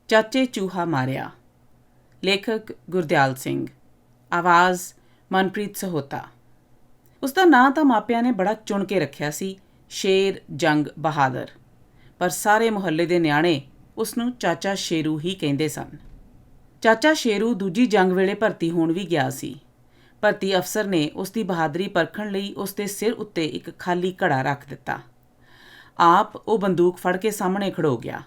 ਚਾਚੇ ਚੂਹਾ ਮਾਰਿਆ। ਲੇਖਕ ਗੁਰਦਿਆਲ ਸਿੰਘ। ਆਵਾਜ਼ ਮਨਪ੍ਰੀਤ ਸਹੋਤਾ। ਉਸਦਾ ਨਾਂ ਤਾਂ ਮਾਪਿਆਂ ਨੇ ਬੜਾ ਚੁਣ ਕੇ ਰੱਖਿਆ ਸੀ, ਸ਼ੇਰ ਜੰਗ ਬਹਾਦਰ, ਪਰ ਸਾਰੇ ਮੁਹੱਲੇ ਦੇ ਨਿਆਣੇ ਉਸਨੂੰ ਚਾਚਾ ਸ਼ੇਰੂ ਹੀ ਕਹਿੰਦੇ ਸਨ। ਚਾਚਾ ਸ਼ੇਰੂ ਦੂਜੀ ਜੰਗ ਵੇਲੇ ਭਰਤੀ ਹੋਣ ਵੀ ਗਿਆ ਸੀ। ਭਰਤੀ ਅਫਸਰ ਨੇ ਉਸ ਦੀ ਬਹਾਦਰੀ ਪਰਖਣ ਲਈ ਉਸ ਦੇ ਸਿਰ ਉੱਤੇ ਇੱਕ ਖਾਲੀ ਘੜਾ ਰੱਖ ਦਿੱਤਾ। ਆਪ ਉਹ ਬੰਦੂਕ ਫੜ ਕੇ ਸਾਹਮਣੇ ਖੜੋ ਗਿਆ।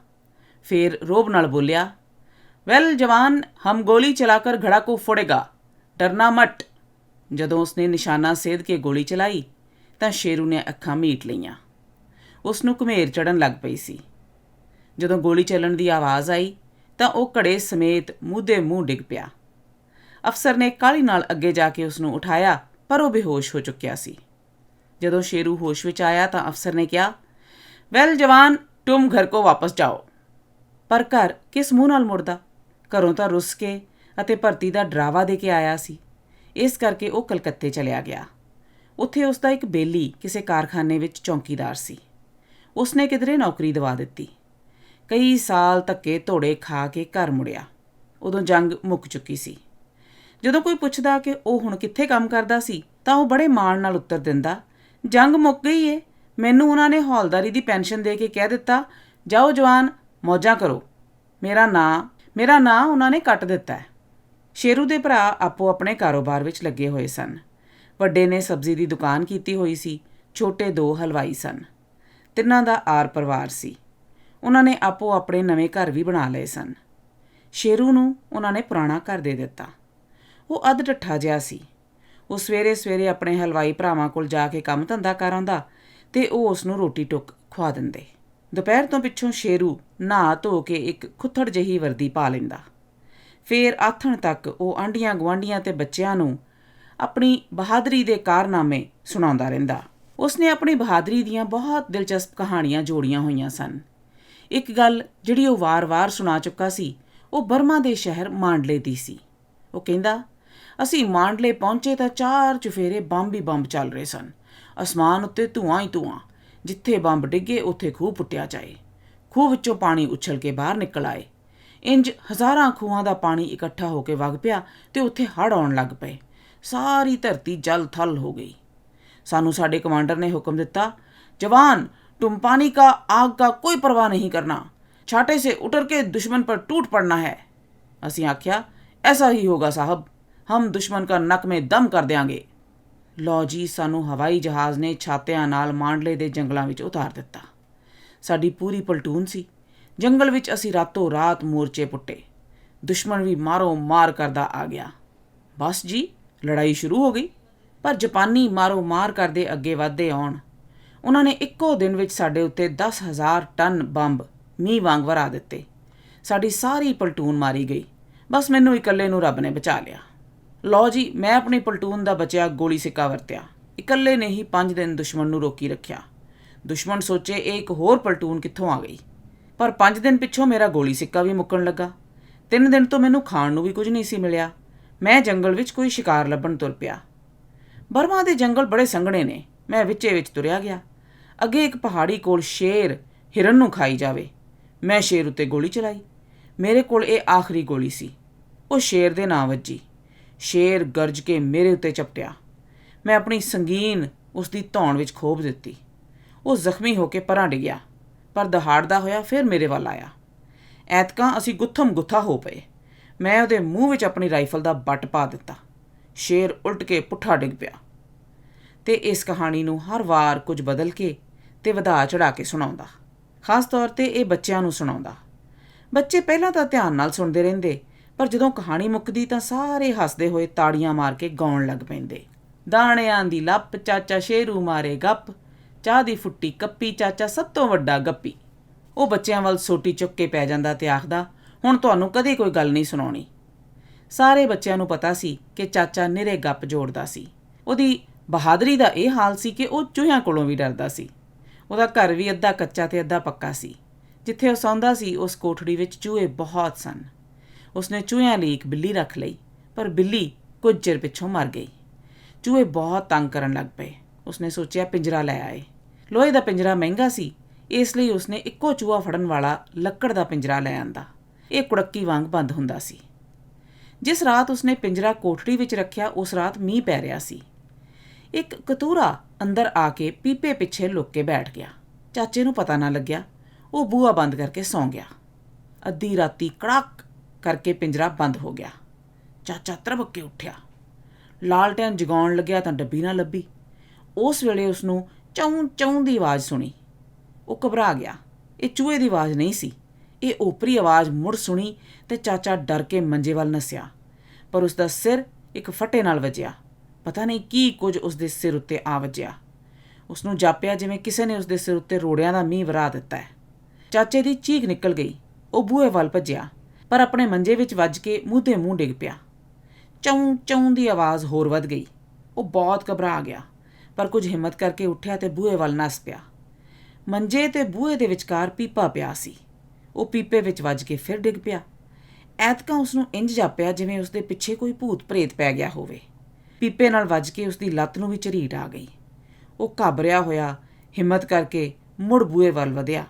ਫਿਰ ਰੋਹਬ ਨਾਲ ਬੋਲਿਆ, ਵੈਲ ਜਵਾਨ, ਹਮ ਗੋਲੀ ਚਲਾकर ਘੜਾ ਕੋ ਫੋੜੇਗਾ, ਡਰਨਾ ਮਟ। ਜਦੋਂ ਉਸਨੇ ਨਿਸ਼ਾਨਾ ਸੇਧ ਕੇ ਗੋਲੀ ਚਲਾਈ ਤਾਂ ਸ਼ੇਰੂ ਨੇ ਅੱਖਾਂ ਮੀਟ ਲਈਆਂ। ਉਸ ਨੂੰ ਘੁਮੇਰ ਚੜ੍ਹਨ ਲੱਗ ਪਈ ਸੀ। ਜਦੋਂ ਗੋਲੀ ਚੱਲਣ ਦੀ ਆਵਾਜ਼ ਆਈ ਤਾਂ ਉਹ ਘੜੇ ਸਮੇਤ ਮੂਧੇ ਮੂੰਹ ਡਿੱਗ ਪਿਆ। ਅਫਸਰ ਨੇ ਕਾਹਲੀ ਨਾਲ ਅੱਗੇ ਜਾ ਕੇ ਉਸ ਨੂੰ ਉਠਾਇਆ, ਪਰ ਉਹ ਬੇਹੋਸ਼ ਹੋ ਚੁੱਕਿਆ ਸੀ। ਜਦੋਂ ਸ਼ੇਰੂ ਹੋਸ਼ ਵਿੱਚ ਆਇਆ ਤਾਂ ਅਫਸਰ ਨੇ ਕਿਹਾ, ਵੈਲ ਜਵਾਨ, ਤੁਮ ਘਰ ਕੋ ਵਾਪਸ ਜਾਓ। ਪਰ ਘਰ ਕਿਸ ਮੂੰਹ ਨਾਲ ਮੁੜਦਾ? ਘਰੋਂ ਤਾਂ ਰੁੱਸ ਕੇ ਅਤੇ ਭਰਤੀ ਦਾ ਡਰਾਵਾ ਦੇ ਕੇ ਆਇਆ ਸੀ। ਇਸ ਕਰਕੇ ਉਹ ਕਲਕੱਤੇ ਚਲਿਆ ਗਿਆ। ਉੱਥੇ ਉਸ ਦਾ ਇੱਕ ਬੇਲੀ ਕਿਸੇ ਕਾਰਖਾਨੇ ਵਿੱਚ ਚੌਂਕੀਦਾਰ ਸੀ। ਉਸਨੇ ਕਿਧਰੇ ਨੌਕਰੀ ਦਿਵਾ ਦਿੱਤੀ। ਕਈ ਸਾਲ ਧੱਕੇ ਧੋੜੇ ਖਾ ਕੇ ਘਰ ਮੁੜਿਆ। ਉਦੋਂ ਜੰਗ ਮੁੱਕ ਚੁੱਕੀ ਸੀ। ਜਦੋਂ ਕੋਈ ਪੁੱਛਦਾ ਕਿ ਉਹ ਹੁਣ ਕਿੱਥੇ ਕੰਮ ਕਰਦਾ ਸੀ ਤਾਂ ਉਹ ਬੜੇ ਮਾਣ ਨਾਲ ਉੱਤਰ ਦਿੰਦਾ, ਜੰਗ ਮੁੱਕ ਗਈ ਏ, ਮੈਨੂੰ ਉਹਨਾਂ ਨੇ ਹੌਲਦਾਰੀ ਦੀ ਪੈਨਸ਼ਨ ਦੇ ਕੇ ਕਹਿ ਦਿੱਤਾ, ਜਾਓ ਜਵਾਨ, ਮੌਜਾਂ ਕਰੋ। ਮੇਰਾ ਨਾਂ ਉਹਨਾਂ ਨੇ ਕੱਟ ਦਿੱਤਾ ਹੈ। ਸ਼ੇਰੂ ਦੇ ਭਰਾ ਆਪੋ ਆਪਣੇ ਕਾਰੋਬਾਰ ਵਿੱਚ ਲੱਗੇ ਹੋਏ ਸਨ। ਵੱਡੇ ਨੇ ਸਬਜ਼ੀ ਦੀ ਦੁਕਾਨ ਕੀਤੀ ਹੋਈ ਸੀ, ਛੋਟੇ 2 ਹਲਵਾਈ ਸਨ। ਤਿੰਨਾਂ ਦਾ ਆਰ ਪਰਿਵਾਰ ਸੀ। ਉਹਨਾਂ ਨੇ ਆਪੋ ਆਪਣੇ ਨਵੇਂ ਘਰ ਵੀ ਬਣਾ ਲਏ ਸਨ। ਸ਼ੇਰੂ ਨੂੰ ਉਹਨਾਂ ਨੇ ਪੁਰਾਣਾ ਘਰ ਦੇ ਦਿੱਤਾ। ਉਹ ਅੱਧ ਢੱਠਾ ਜਿਹਾ ਸੀ। ਉਹ ਸਵੇਰੇ ਸਵੇਰੇ ਆਪਣੇ ਹਲਵਾਈ ਭਰਾਵਾਂ ਕੋਲ ਜਾ ਕੇ ਕੰਮ ਧੰਦਾ ਕਰ ਆਉਂਦਾ ਅਤੇ ਉਹ ਉਸ ਨੂੰ ਰੋਟੀ ਟੁੱਕ ਖਵਾ ਦਿੰਦੇ। ਦੁਪਹਿਰ ਤੋਂ ਪਿੱਛੋਂ ਸ਼ੇਰੂ ਨਹਾ ਧੋ ਕੇ ਇੱਕ ਖੁੱਥੜ ਜਿਹੀ ਵਰਦੀ ਪਾ ਲੈਂਦਾ। ਫਿਰ ਆਥਣ ਤੱਕ ਉਹ ਆਂਢੀਆਂ ਗੁਆਂਢੀਆਂ ਅਤੇ ਬੱਚਿਆਂ ਨੂੰ ਆਪਣੀ ਬਹਾਦਰੀ ਦੇ ਕਾਰਨਾਮੇ ਸੁਣਾਉਂਦਾ ਰਹਿੰਦਾ। ਉਸਨੇ ਆਪਣੀ ਬਹਾਦਰੀ ਦੀਆਂ ਬਹੁਤ ਦਿਲਚਸਪ ਕਹਾਣੀਆਂ ਜੋੜੀਆਂ ਹੋਈਆਂ ਸਨ। ਇੱਕ ਗੱਲ ਜਿਹੜੀ ਉਹ ਵਾਰ-ਵਾਰ ਸੁਣਾ ਚੁੱਕਾ ਸੀ, ਉਹ ਬਰਮਾ ਦੇ ਸ਼ਹਿਰ ਮਾਂਡਲੇ ਦੀ ਸੀ। ਉਹ ਕਹਿੰਦਾ, ਅਸੀਂ ਮਾਂਡਲੇ ਪਹੁੰਚੇ ਤਾਂ 4 ਚੁਫੇਰੇ ਬੰਬ ਹੀ ਬੰਬ ਚੱਲ ਰਹੇ ਸਨ। ਅਸਮਾਨ ਉੱਤੇ ਧੂੰਆਂ ਹੀ ਧੂੰਆਂ। ਜਿੱਥੇ ਬੰਬ ਡਿੱਗੇ ਉੱਥੇ ਖੂਹ ਪੁੱਟਿਆ ਜਾਏ। ਖੂਹ ਵਿੱਚੋਂ ਪਾਣੀ ਉਛਲ ਕੇ ਬਾਹਰ ਨਿਕਲ ਆਏ। ਇੰਜ ਹਜ਼ਾਰਾਂ ਖੂਹਾਂ ਦਾ ਪਾਣੀ ਇਕੱਠਾ ਹੋ ਕੇ ਵਗ ਪਿਆ ਅਤੇ ਉੱਥੇ ਹੜ੍ਹ ਆਉਣ ਲੱਗ ਪਏ। ਸਾਰੀ ਧਰਤੀ ਜਲ ਥਲ ਹੋ ਗਈ। ਸਾਨੂੰ ਸਾਡੇ ਕਮਾਂਡਰ ਨੇ ਹੁਕਮ ਦਿੱਤਾ, ਜਵਾਨ, तुम पानी का आग का कोई परवाह नहीं करना, छाटे से उतर के दुश्मन पर टूट पड़ना है। ਅਸੀਂ ਆਖਿਆ, ऐसा ही होगा साहब, हम दुश्मन का नक में दम कर देंगे। ਲਓ ਜੀ, ਸਾਨੂੰ ਹਵਾਈ ਜਹਾਜ਼ ਨੇ ਛਾਤਿਆਂ ਨਾਲ ਮਾਂਡਲੇ ਦੇ ਜੰਗਲਾਂ ਵਿੱਚ ਉਤਾਰ ਦਿੱਤਾ। ਸਾਡੀ ਪੂਰੀ ਪਲਟੂਨ ਸੀ। ਜੰਗਲ ਵਿੱਚ ਅਸੀਂ ਰਾਤੋਂ ਰਾਤ ਮੋਰਚੇ ਪੁੱਟੇ। ਦੁਸ਼ਮਣ ਵੀ ਮਾਰੋ ਮਾਰ ਕਰਦਾ ਆ ਗਿਆ। ਬਸ ਜੀ, ਲੜਾਈ ਸ਼ੁਰੂ ਹੋ ਗਈ। ਪਰ ਜਾਪਾਨੀ ਮਾਰੋ ਮਾਰ ਕਰਦੇ ਅੱਗੇ ਵਧਦੇ ਆਉਣ। ਉਹਨਾਂ ਨੇ ਇੱਕੋ ਦਿਨ ਵਿੱਚ ਸਾਡੇ ਉੱਤੇ 10,000 ਟਨ ਬੰਬ ਮੀਂਹ ਵਾਂਗ ਵਰ੍ਹਾ ਦਿੱਤੇ। ਸਾਡੀ ਸਾਰੀ ਪਲਟੂਨ ਮਾਰੀ ਗਈ। ਬਸ ਮੈਨੂੰ ਇਕੱਲੇ ਨੂੰ ਰੱਬ ਨੇ ਬਚਾ ਲਿਆ। ਲਓ ਜੀ, ਮੈਂ ਆਪਣੀ ਪਲਟੂਨ ਦਾ ਬਚਿਆ ਗੋਲੀ ਸਿੱਕਾ ਵਰਤਿਆ। ਇਕੱਲੇ ਨੇ ਹੀ 5 ਦਿਨ ਦੁਸ਼ਮਣ ਨੂੰ ਰੋਕੀ ਰੱਖਿਆ। ਦੁਸ਼ਮਣ ਸੋਚੇ ਇਹ ਇੱਕ ਹੋਰ ਪਲਟੂਨ ਕਿੱਥੋਂ ਆ ਗਈ। ਪਰ 5 ਦਿਨ ਪਿੱਛੋਂ ਮੇਰਾ ਗੋਲੀ ਸਿੱਕਾ ਵੀ ਮੁੱਕਣ ਲੱਗਾ। 3 ਦਿਨ ਤੋਂ ਮੈਨੂੰ ਖਾਣ ਨੂੰ ਵੀ ਕੁਝ ਨਹੀਂ ਸੀ ਮਿਲਿਆ। ਮੈਂ ਜੰਗਲ ਵਿੱਚ ਕੋਈ ਸ਼ਿਕਾਰ ਲੱਭਣ ਤੁਰ ਪਿਆ। ਬਰਮਾ ਦੇ ਜੰਗਲ ਬੜੇ ਸੰਘਣੇ ਨੇ। ਮੈਂ ਵਿੱਚੇ ਵਿੱਚ ਤੁਰਿਆ ਗਿਆ। ਅੱਗੇ ਇੱਕ ਪਹਾੜੀ ਕੋਲ ਸ਼ੇਰ ਹਿਰਨ ਨੂੰ ਖਾਈ ਜਾਵੇ। ਮੈਂ ਸ਼ੇਰ ਉੱਤੇ ਗੋਲੀ ਚਲਾਈ। ਮੇਰੇ ਕੋਲ ਇਹ ਆਖਰੀ ਗੋਲੀ ਸੀ। ਉਹ ਸ਼ੇਰ ਦੇ ਨਾਂ ਵੱਜੀ। ਸ਼ੇਰ ਗਰਜ ਕੇ ਮੇਰੇ ਉੱਤੇ ਝਪਟਿਆ। ਮੈਂ ਆਪਣੀ ਸੰਗੀਨ ਉਸ ਦੀ ਧੌਣ ਵਿੱਚ ਖੋਭ ਦਿੱਤੀ। ਉਹ ਜ਼ਖਮੀ ਹੋ ਕੇ ਪਰਾਂ ਡਿੱਗਿਆ, ਪਰ ਦਹਾੜਦਾ ਹੋਇਆ ਫਿਰ ਮੇਰੇ ਵੱਲ ਆਇਆ। ਐਤਕਾਂ ਅਸੀਂ ਗੁੱਥਮ ਗੁੱਥਾ ਹੋ ਪਏ। ਮੈਂ ਉਹਦੇ ਮੂੰਹ ਵਿੱਚ ਆਪਣੀ ਰਾਈਫਲ ਦਾ ਬੱਟ ਪਾ ਦਿੱਤਾ। ਸ਼ੇਰ ਉਲਟ ਕੇ ਪੁੱਠਾ ਡਿੱਗ ਪਿਆ। ਅਤੇ ਇਸ ਕਹਾਣੀ ਨੂੰ ਹਰ ਵਾਰ ਕੁਝ ਬਦਲ ਕੇ ਅਤੇ ਵਧਾ ਚੜ੍ਹਾ ਕੇ ਸੁਣਾਉਂਦਾ। ਖਾਸ ਤੌਰ 'ਤੇ ਇਹ ਬੱਚਿਆਂ ਨੂੰ ਸੁਣਾਉਂਦਾ। ਬੱਚੇ ਪਹਿਲਾਂ ਤਾਂ ਧਿਆਨ ਨਾਲ ਸੁਣਦੇ ਰਹਿੰਦੇ, ਪਰ ਜਦੋਂ ਕਹਾਣੀ ਮੁੱਕਦੀ ਤਾਂ ਸਾਰੇ ਹੱਸਦੇ ਹੋਏ ਤਾੜੀਆਂ ਮਾਰ ਕੇ ਗਾਉਣ ਲੱਗ ਪੈਂਦੇ। ਦਾਣਿਆਂ ਦੀ ਲੱਪ, ਚਾਚਾ ਸ਼ੇਰੂ ਮਾਰੇ ਗੱਪ, ਚਾਹ ਦੀ ਫੁੱਟੀ ਕੱਪੀ, ਚਾਚਾ ਸਭ ਤੋਂ ਵੱਡਾ ਗੱਪੀ। ਉਹ ਬੱਚਿਆਂ ਵੱਲ ਸੋਟੀ ਚੁੱਕ ਕੇ ਪੈ ਜਾਂਦਾ ਅਤੇ ਆਖਦਾ, ਹੁਣ ਤੁਹਾਨੂੰ ਕਦੇ ਕੋਈ ਗੱਲ ਨਹੀਂ ਸੁਣਾਉਣੀ। ਸਾਰੇ ਬੱਚਿਆਂ ਨੂੰ ਪਤਾ ਸੀ ਕਿ ਚਾਚਾ ਨਿਰੇ ਗੱਪ ਜੋੜਦਾ ਸੀ। ਉਹਦੀ ਬਹਾਦਰੀ ਦਾ ਇਹ ਹਾਲ ਸੀ ਕਿ ਉਹ ਚੂਹਿਆਂ ਕੋਲੋਂ ਵੀ ਡਰਦਾ ਸੀ। ਉਹਦਾ ਘਰ ਵੀ ਅੱਧਾ ਕੱਚਾ ਅਤੇ ਅੱਧਾ ਪੱਕਾ ਸੀ। ਜਿੱਥੇ ਉਹ ਸੌਂਦਾ ਸੀ ਉਸ ਕੋਠੜੀ ਵਿੱਚ ਚੂਹੇ ਬਹੁਤ ਸਨ। ਉਸਨੇ ਚੂਹਿਆਂ ਲਈ ਇੱਕ ਬਿੱਲੀ ਰੱਖ ਲਈ, ਪਰ ਬਿੱਲੀ ਕੁਝ ਚਿਰ ਪਿੱਛੋਂ ਮਰ ਗਈ। ਚੂਹੇ ਬਹੁਤ ਤੰਗ ਕਰਨ ਲੱਗ ਪਏ। ਉਸਨੇ ਸੋਚਿਆ ਪਿੰਜਰਾ ਲੈ ਆਏ। ਲੋਹੇ ਦਾ ਪਿੰਜਰਾ ਮਹਿੰਗਾ ਸੀ, ਇਸ ਲਈ ਉਸਨੇ ਇੱਕੋ ਚੂਹਾ ਫੜਨ ਵਾਲਾ ਲੱਕੜ ਦਾ ਪਿੰਜਰਾ ਲੈ ਆਂਦਾ। ਇਹ ਕੁੜੱਕੀ ਵਾਂਗ ਬੰਦ ਹੁੰਦਾ ਸੀ। ਜਿਸ ਰਾਤ ਉਸਨੇ ਪਿੰਜਰਾ ਕੋਠੜੀ ਵਿੱਚ ਰੱਖਿਆ ਉਸ ਰਾਤ ਮੀਂਹ ਪੈ ਰਿਹਾ ਸੀ। ਇੱਕ ਕਤੂਰਾ ਅੰਦਰ ਆ ਕੇ ਪੀਪੇ ਪਿੱਛੇ ਲੁੱਕ ਕੇ ਬੈਠ ਗਿਆ। ਚਾਚੇ ਨੂੰ ਪਤਾ ਨਾ ਲੱਗਿਆ। ਉਹ ਬੂਹਾ ਬੰਦ ਕਰਕੇ ਸੌਂ ਗਿਆ। ਅੱਧੀ ਰਾਤੀ ਕੜਾਕ ਕਰਕੇ ਪਿੰਜਰਾ ਬੰਦ ਹੋ ਗਿਆ। ਚਾਚਾ ਤਰਬਕ ਕੇ ਉੱਠਿਆ। ਲਾਲਟੈਨ ਜਗਾਉਣ ਲੱਗਿਆ ਤਾਂ ਡੱਬੀ ਨਾ ਲੱਭੀ। ਉਸ ਵੇਲੇ ਉਸਨੂੰ ਚੌਂ ਚੌਂ ਦੀ ਆਵਾਜ਼ ਸੁਣੀ। ਉਹ ਘਬਰਾ ਗਿਆ। ਇਹ ਚੂਹੇ ਦੀ ਆਵਾਜ਼ ਨਹੀਂ ਸੀ। ਇਹ ਓਪਰੀ ਆਵਾਜ਼ ਮੁੜ ਸੁਣੀ ਤੇ ਚਾਚਾ ਡਰ ਕੇ ਮੰਜੇ ਵੱਲ ਨੱਸਿਆ। ਪਰ ਉਸਦਾ ਸਿਰ ਇੱਕ ਫੱਟੇ ਨਾਲ ਵੱਜਿਆ। ਪਤਾ ਨਹੀਂ ਕੀ ਕੁਝ ਉਸਦੇ ਸਿਰ ਉੱਤੇ ਆ ਵੱਜਿਆ। ਉਸਨੂੰ ਜਾਪਿਆ ਜਿਵੇਂ ਕਿਸੇ ਨੇ ਉਸਦੇ ਸਿਰ ਉੱਤੇ ਰੋੜਿਆਂ ਦਾ ਮੀਂਹ ਵਰ੍ਹਾ ਦਿੱਤਾ ਹੈ। ਚਾਚੇ ਦੀ ਚੀਖ ਨਿਕਲ ਗਈ। ਉਹ ਬੂਹੇ ਵੱਲ ਭੱਜਿਆ, ਪਰ ਆਪਣੇ ਮੰਜੇ ਵਿੱਚ ਵੱਜ ਕੇ ਮੂੰਹ 'ਤੇ ਮੂੰਹ ਡਿੱਗ ਪਿਆ। ਚੌਂ ਚੌਂ ਦੀ ਆਵਾਜ਼ ਹੋਰ ਵੱਧ ਗਈ। ਉਹ ਬਹੁਤ ਘਬਰਾ ਗਿਆ, ਪਰ ਕੁਝ ਹਿੰਮਤ ਕਰਕੇ ਉੱਠਿਆ ਤੇ ਬੂਹੇ ਵੱਲ ਨੱਸ ਪਿਆ। ਮੰਜੇ ਤੇ ਬੂਹੇ ਦੇ ਵਿਚਕਾਰ ਪੀਪਾ ਪਿਆ ਸੀ। ਉਹ ਪੀਪੇ ਵਿੱਚ ਵੱਜ ਕੇ ਫਿਰ ਡਿੱਗ ਪਿਆ। ਐਤਕਾਂ ਉਸਨੂੰ ਇੰਝ ਜਾਪਿਆ ਜਿਵੇਂ ਉਸਦੇ ਪਿੱਛੇ ਕੋਈ ਭੂਤ ਪ੍ਰੇਤ ਪੈ ਗਿਆ ਹੋਵੇ। ਪੀਪੇ ਨਾਲ ਵੱਜ ਕੇ ਉਸਦੀ ਲੱਤ ਨੂੰ ਵੀ ਝਰੀਟ ਆ ਗਈ। ਉਹ ਘਾਬਰਿਆ ਹੋਇਆ ਹਿੰਮਤ ਕਰਕੇ ਮੁੜ ਬੂਹੇ ਵੱਲ ਵਧਿਆ,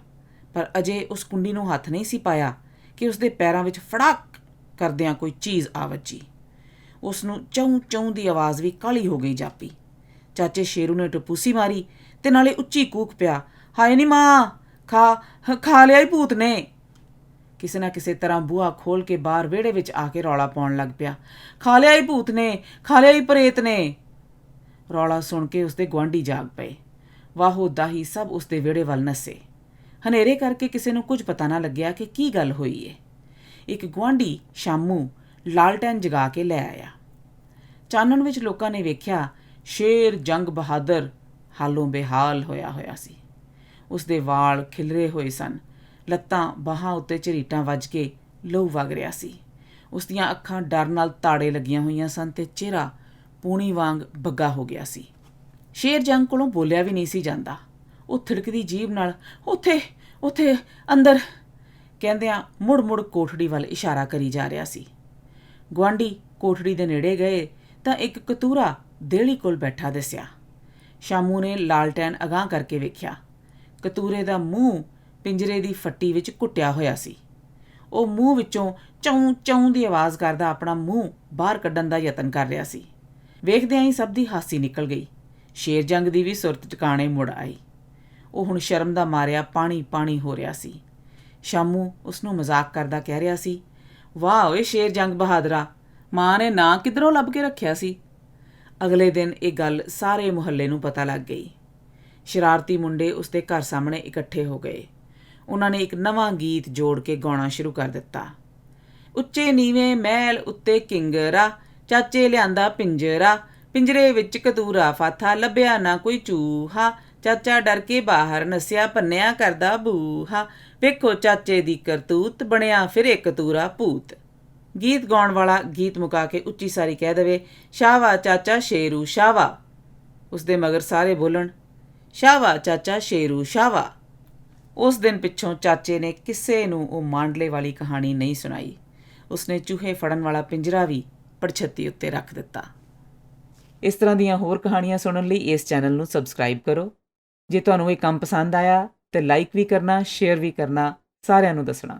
ਪਰ ਅਜੇ ਉਸ ਕੁੰਡੀ ਨੂੰ ਹੱਥ ਨਹੀਂ ਸੀ ਪਾਇਆ ਕਿ ਉਸਦੇ ਪੈਰਾਂ ਵਿੱਚ ਫੜਾਕ ਕਰਦਿਆਂ ਕੋਈ ਚੀਜ਼ ਆ ਵੱਜੀ। ਉਸਨੂੰ ਚੌਂ ਚੌਂ ਦੀ ਆਵਾਜ਼ ਵੀ ਕਾਹਲੀ ਹੋ ਗਈ ਜਾਪੀ। ਚਾਚੇ ਸ਼ੇਰੂ ਨੇ ਟਪੂਸੀ ਮਾਰੀ ਤੇ ਨਾਲੇ ਉੱਚੀ ਕੂਕ ਪਿਆ, ਹਾਏ ਨੀ ਮਾਂ, ਖਾ ਲਿਆ ਹੀ ਭੂਤ ਨੇ। ਕਿਸੇ ਨਾ ਕਿਸੇ ਤਰ੍ਹਾਂ ਬੂਹਾ ਖੋਲ੍ਹ ਕੇ ਬਾਹਰ ਵਿਹੜੇ ਵਿੱਚ ਆ ਕੇ ਰੌਲਾ ਪਾਉਣ ਲੱਗ ਪਿਆ, ਖਾ ਲਿਆ ਹੀ ਭੂਤ ਨੇ, ਖਾ ਲਿਆ ਹੀ ਪ੍ਰੇਤ ਨੇ। ਰੌਲਾ ਸੁਣ ਕੇ ਉਸਦੇ ਗੁਆਂਢੀ ਜਾਗ ਪਏ। ਵਾਹੋ ਦਾਹੀ ਸਭ ਉਸਦੇ ਵਿਹੜੇ ਵੱਲ ਨੱਸੇ। ਹਨੇਰੇ ਕਰਕੇ ਕਿਸੇ ਨੂੰ ਕੁਝ ਪਤਾ ਨਾ ਲੱਗਿਆ ਕਿ ਕੀ ਗੱਲ ਹੋਈ ਏ। ਇੱਕ ਗੁਆਂਢੀ ਸ਼ਾਮੂ ਲਾਲਟੈਨ ਜਗਾ ਕੇ ਲੈ ਆਇਆ। ਚਾਨਣ ਵਿੱਚ ਲੋਕਾਂ ਨੇ ਵੇਖਿਆ ਸ਼ੇਰ ਜੰਗ ਬਹਾਦਰ ਹਾਲੋਂ ਬੇਹਾਲ ਹੋਇਆ ਸੀ। ਉਸਦੇ ਵਾਲ ਖਿਲਰੇ ਹੋਏ ਸਨ। ਲੱਤਾਂ ਬਾਹਾਂ ਉੱਤੇ ਝਰੀਟਾਂ ਵੱਜ ਕੇ ਲਹੂ ਵਗ ਰਿਹਾ ਸੀ। ਉਸਦੀਆਂ ਅੱਖਾਂ ਡਰ ਨਾਲ ਤਾੜੇ ਲੱਗੀਆਂ ਹੋਈਆਂ ਸਨ ਤੇ ਚਿਹਰਾ ਪੂਣੀ ਵਾਂਗ ਬੱਗਾ ਹੋ ਗਿਆ ਸੀ। ਸ਼ੇਰ ਜੰਗ ਕੋਲੋਂ ਬੋਲਿਆ ਵੀ ਨਹੀਂ ਸੀ ਜਾਂਦਾ। ਉਹ ਥਿੜਕਦੀ ਜੀਭ ਨਾਲ ਉੱਥੇ ਅੰਦਰ ਕਹਿੰਦਿਆਂ ਮੁੜ ਕੋਠੜੀ ਵੱਲ ਇਸ਼ਾਰਾ ਕਰੀ ਜਾ ਰਿਹਾ ਸੀ। ਗੁਆਂਢੀ ਕੋਠੜੀ ਦੇ ਨੇੜੇ ਗਏ ਤਾਂ ਇੱਕ ਕਤੂਰਾ ਦੇਹਲੀ ਕੋਲ ਬੈਠਾ ਦਿਸਿਆ। ਸ਼ਾਮੂ ਨੇ ਲਾਲਟੈਨ ਅਗਾਂਹ ਕਰਕੇ ਵੇਖਿਆ। ਕਤੂਰੇ ਦਾ ਮੂੰਹ ਪਿੰਜਰੇ ਦੀ ਫੱਟੀ ਵਿੱਚ ਘੁੱਟਿਆ ਹੋਇਆ ਸੀ। ਉਹ ਮੂੰਹ ਵਿੱਚੋਂ ਚੌਂ ਚੌਂ ਦੀ ਆਵਾਜ਼ ਕਰਦਾ ਆਪਣਾ ਮੂੰਹ ਬਾਹਰ ਕੱਢਣ ਦਾ ਯਤਨ ਕਰ ਰਿਹਾ ਸੀ। ਵੇਖਦਿਆਂ ਹੀ ਸਭ ਦੀ ਹਾਸੀ ਨਿਕਲ ਗਈ। ਸ਼ੇਰ ਜੰਗ ਦੀ ਵੀ ਸੁਰਤ ਟਿਕਾਣੇ ਮੁੜ ਆਈ। ਉਹ ਹੁਣ ਸ਼ਰਮ ਦਾ ਮਾਰਿਆ ਪਾਣੀ ਹੋ ਰਿਹਾ ਸੀ। ਸ਼ਾਮੂ ਉਸਨੂੰ ਮਜ਼ਾਕ ਕਰਦਾ ਕਹਿ ਰਿਹਾ ਸੀ, ਵਾਹ ਓਏ ਸ਼ੇਰ ਜੰਗ ਬਹਾਦਰਾ, ਮਾਂ ਨੇ ਨਾਂ ਕਿੱਧਰੋਂ ਲੱਭ ਕੇ ਰੱਖਿਆ ਸੀ। ਅਗਲੇ ਦਿਨ ਇਹ ਗੱਲ ਸਾਰੇ ਮੁਹੱਲੇ ਨੂੰ ਪਤਾ ਲੱਗ ਗਈ। ਸ਼ਰਾਰਤੀ ਮੁੰਡੇ ਉਸਦੇ ਘਰ ਸਾਹਮਣੇ ਇਕੱਠੇ ਹੋ ਗਏ। ਉਹਨਾਂ ਨੇ ਇੱਕ ਨਵਾਂ ਗੀਤ ਜੋੜ ਕੇ ਗਾਉਣਾ ਸ਼ੁਰੂ ਕਰ ਦਿੱਤਾ। ਉੱਚੇ ਨੀਵੇਂ ਮਹਿਲ ਉੱਤੇ ਕਿੰਗਰਾ, ਚਾਚੇ ਲਿਆਂਦਾ ਪਿੰਜਰਾ, ਪਿੰਜਰੇ ਵਿੱਚ ਕਤੂਰਾ ਫਾਥਾ, ਲੱਭਿਆ ਨਾ ਕੋਈ ਚੂਹਾ, ਚਾਚਾ ਡਰ ਕੇ ਬਾਹਰ ਨੱਸਿਆ, ਭੰਨਿਆ ਕਰਦਾ ਬੂਹਾ, ਵੇਖੋ ਚਾਚੇ ਦੀ ਕਰਤੂਤ, ਬਣਿਆ ਫਿਰੇ ਕਤੂਰਾ ਭੂਤ। ਗੀਤ ਗਾਉਣ ਵਾਲਾ ਗੀਤ ਮੁਕਾ ਕੇ ਉੱਚੀ ਸਾਰੀ ਕਹਿ ਦੇਵੇ, ਸ਼ਾਵਾ ਚਾਚਾ ਸ਼ੇਰੂ ਸ਼ਾਵਾ। ਉਸਦੇ ਮਗਰ ਸਾਰੇ ਬੋਲਣ, ਸ਼ਾਵਾ ਚਾਚਾ ਸ਼ੇਰੂ ਸ਼ਾਵਾ। ਉਸ ਦਿਨ ਪਿੱਛੋਂ ਚਾਚੇ ਨੇ ਕਿਸੇ ਨੂੰ ਉਹ ਮਾਂਡਲੇ ਵਾਲੀ ਕਹਾਣੀ ਨਹੀਂ ਸੁਣਾਈ। ਉਸਨੇ ਚੂਹੇ ਫੜਨ ਵਾਲਾ ਪਿੰਜਰਾ ਵੀ ਪੜਛੱਤੀ ਉੱਤੇ ਰੱਖ ਦਿੱਤਾ। ਇਸ ਤਰ੍ਹਾਂ ਦੀਆਂ ਹੋਰ ਕਹਾਣੀਆਂ ਸੁਣਨ ਲਈ ਇਸ ਚੈਨਲ ਨੂੰ ਸਬਸਕ੍ਰਾਈਬ ਕਰੋ। ਜੇ ਤੁਹਾਨੂੰ ਇਹ ਕੰਮ ਪਸੰਦ ਆਇਆ ਤਾਂ ਲਾਈਕ ਵੀ ਕਰਨਾ, ਸ਼ੇਅਰ ਵੀ ਕਰਨਾ, ਸਾਰਿਆਂ ਨੂੰ ਦੱਸਣਾ।